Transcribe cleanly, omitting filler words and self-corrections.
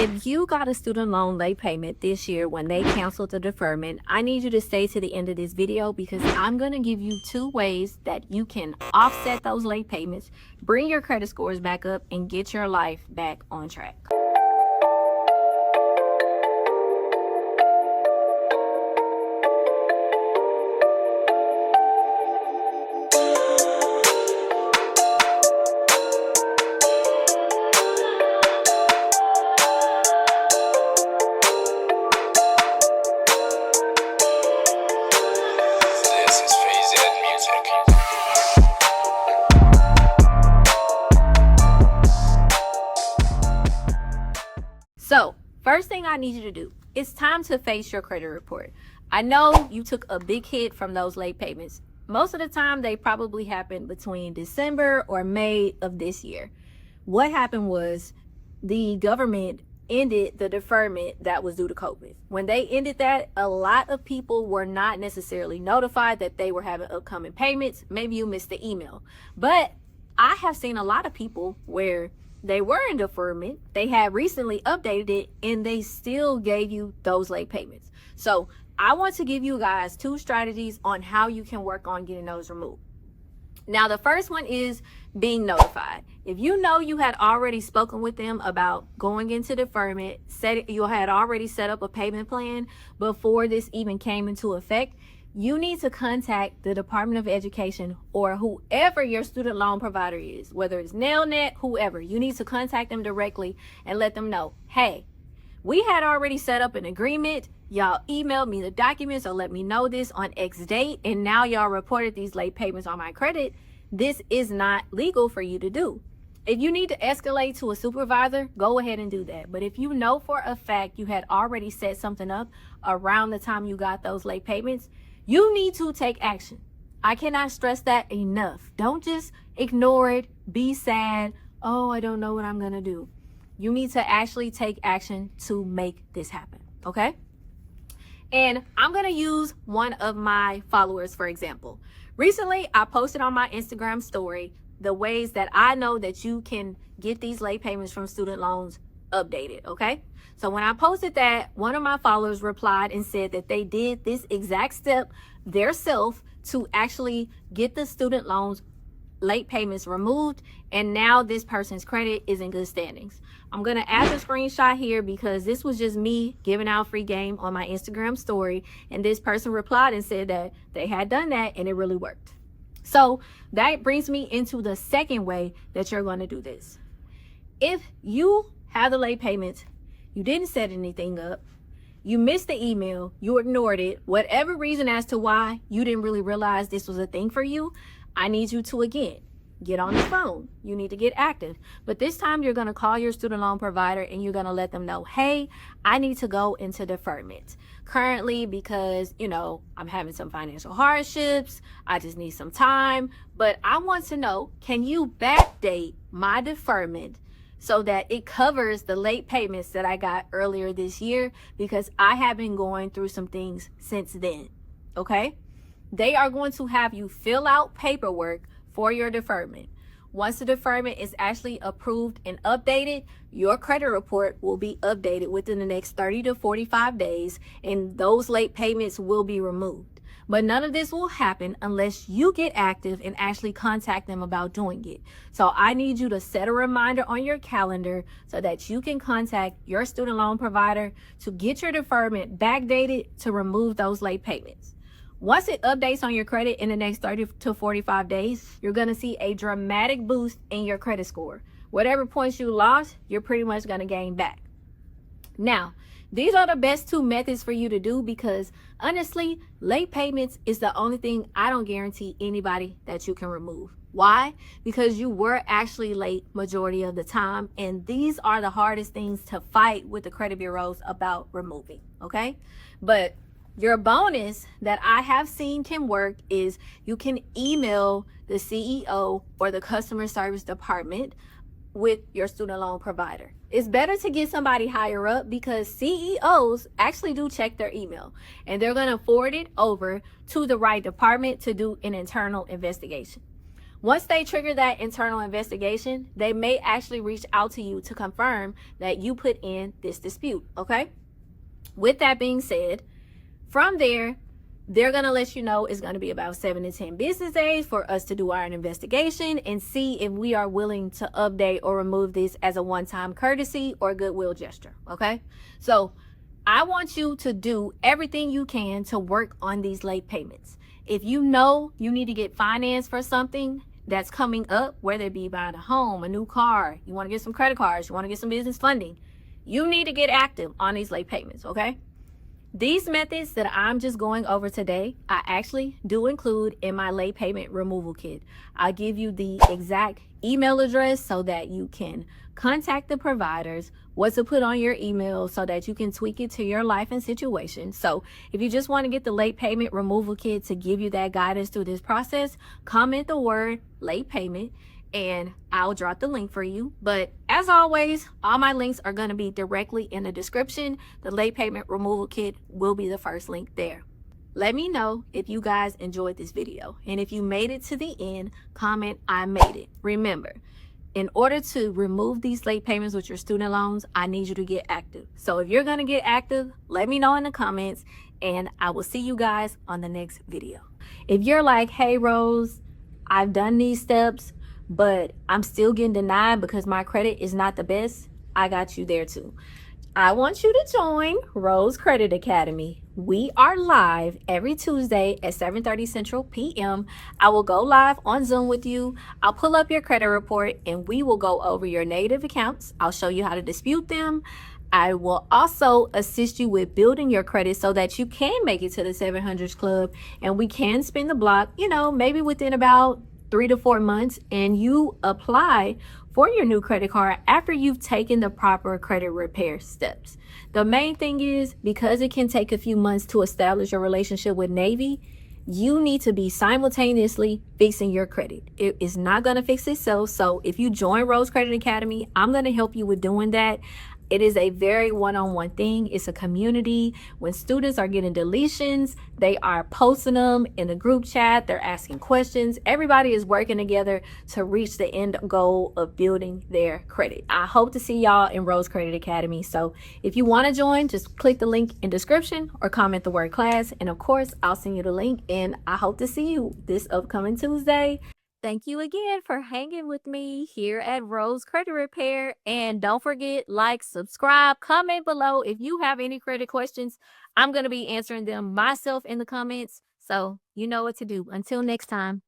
If you got a student loan late payment this year when they canceled the deferment, I need you to stay to the end of this video because I'm going to give you 2 ways that you can offset those late payments, bring your credit scores back up, and get your life back on track. So, first thing I need you to do, it's time to face your credit report. I know you took a big hit from those late payments. Most of the time, they probably happened between December or May of this year. What happened was the government ended the deferment that was due to COVID. When they ended that, a lot of people were not necessarily notified that they were having upcoming payments. Maybe you missed the email. But I have seen a lot of people where they were in deferment, they had recently updated it, and they still gave you those late payments. So I want to give you guys 2 strategies on how you can work on getting those removed. Now, the first one is being notified. If you know you had already spoken with them about going into deferment, you had already set up a payment plan before this even came into effect, you need to contact the Department of Education or whoever your student loan provider is, whether it's NailNet, whoever. You need to contact them directly and let them know, hey, we had already set up an agreement. Y'all emailed me the documents or let me know this on X date, and now y'all reported these late payments on my credit. This is not legal for you to do. If you need to escalate to a supervisor, go ahead and do that. But if you know for a fact you had already set something up around the time you got those late payments, you need to take action. I cannot stress that enough. Don't just ignore it, be sad, oh, I don't know what I'm gonna do. You need to actually take action to make this happen, okay? And I'm gonna use one of my followers, for example. Recently, I posted on my Instagram story the ways that I know that you can get these late payments from student loans updated, okay? So when I posted that, one of my followers replied and said that they did this exact step theirself to actually get the student loans late payments removed, and now this person's credit is in good standings. I'm gonna add the screenshot here because this was just me giving out free game on my Instagram story, and this person replied and said that they had done that and it really worked. So that brings me into the second way that you're going to do this. If you have the late payments, you didn't set anything up, you missed the email, you ignored it, whatever reason as to why you didn't really realize this was a thing for you, I need you to, again, get on the phone. You need to get active. But this time you're going to call your student loan provider and you're going to let them know, hey, I need to go into deferment currently because, I'm having some financial hardships. I just need some time. But I want to know, can you backdate my deferment so that it covers the late payments that I got earlier this year, because I have been going through some things since then, okay? They are going to have you fill out paperwork for your deferment. Once the deferment is actually approved and updated, your credit report will be updated within the next 30 to 45 days, and those late payments will be removed. But none of this will happen unless you get active and actually contact them about doing it. So I need you to set a reminder on your calendar so that you can contact your student loan provider to get your deferment backdated to remove those late payments. Once it updates on your credit in the next 30 to 45 days, you're going to see a dramatic boost in your credit score. Whatever points you lost, you're pretty much going to gain back. Now, these are the best 2 methods for you to do because honestly, late payments is the only thing I don't guarantee anybody that you can remove. Why? Because you were actually late majority of the time, and these are the hardest things to fight with the credit bureaus about removing, okay? But your bonus that I have seen can work is you can email the CEO or the customer service department with your student loan provider. It's better to get somebody higher up because CEOs actually do check their email and they're going to forward it over to the right department to do an internal investigation. Once they trigger that internal investigation, they may actually reach out to you to confirm that you put in this dispute, okay? With that being said, from there, they're going to let you know it's going to be about 7 to 10 business days for us to do our investigation and see if we are willing to update or remove this as a one-time courtesy or goodwill gesture, okay? So I want you to do everything you can to work on these late payments. If you know you need to get financed for something that's coming up, whether it be buying a home, a new car, you want to get some credit cards, you want to get some business funding, you need to get active on these late payments, okay? These methods that I'm just going over today, I actually do include in my late payment removal kit. I'll give you the exact email address so that you can contact the providers, what to put on your email so that you can tweak it to your life and situation. So if you just want to get the late payment removal kit to give you that guidance through this process, comment the word late payment and I'll drop the link for you. But as always, all my links are going to be directly in the description. The late payment removal kit will be the first link there. Let me know if you guys enjoyed this video. And if you made it to the end, comment I made it. Remember, in order to remove these late payments with your student loans, I need you to get active. So if you're going to get active, let me know in the comments and I will see you guys on the next video. If you're like, hey Rose, I've done these steps, but I'm still getting denied because my credit is not the best, I got you there too. I want you to join Rose Credit Academy. We are live every Tuesday at 7:30 Central PM. I will go live on Zoom with you. I'll pull up your credit report and we will go over your negative accounts. I'll show you how to dispute them. I will also assist you with building your credit so that you can make it to the 700s club and we can spin the block, you know, maybe within about 3 to 4 months, and you apply for your new credit card after you've taken the proper credit repair steps. The main thing is, because it can take a few months to establish your relationship with Navy, you need to be simultaneously fixing your credit. It is not going to fix itself. So if you join Rose Credit Academy, I'm going to help you with doing that. It is a very one-on-one thing. It's a community. When students are getting deletions, they are posting them in the group chat. They're asking questions. Everybody is working together to reach the end goal of building their credit. I hope to see y'all in Rose Credit Academy. So if you want to join, just click the link in description or comment the word class. And of course, I'll send you the link and I hope to see you this upcoming Tuesday. Thank you again for hanging with me here at Rose Credit Repair. And don't forget, like, subscribe, comment below if you have any credit questions. I'm going to be answering them myself in the comments. So you know what to do. Until next time.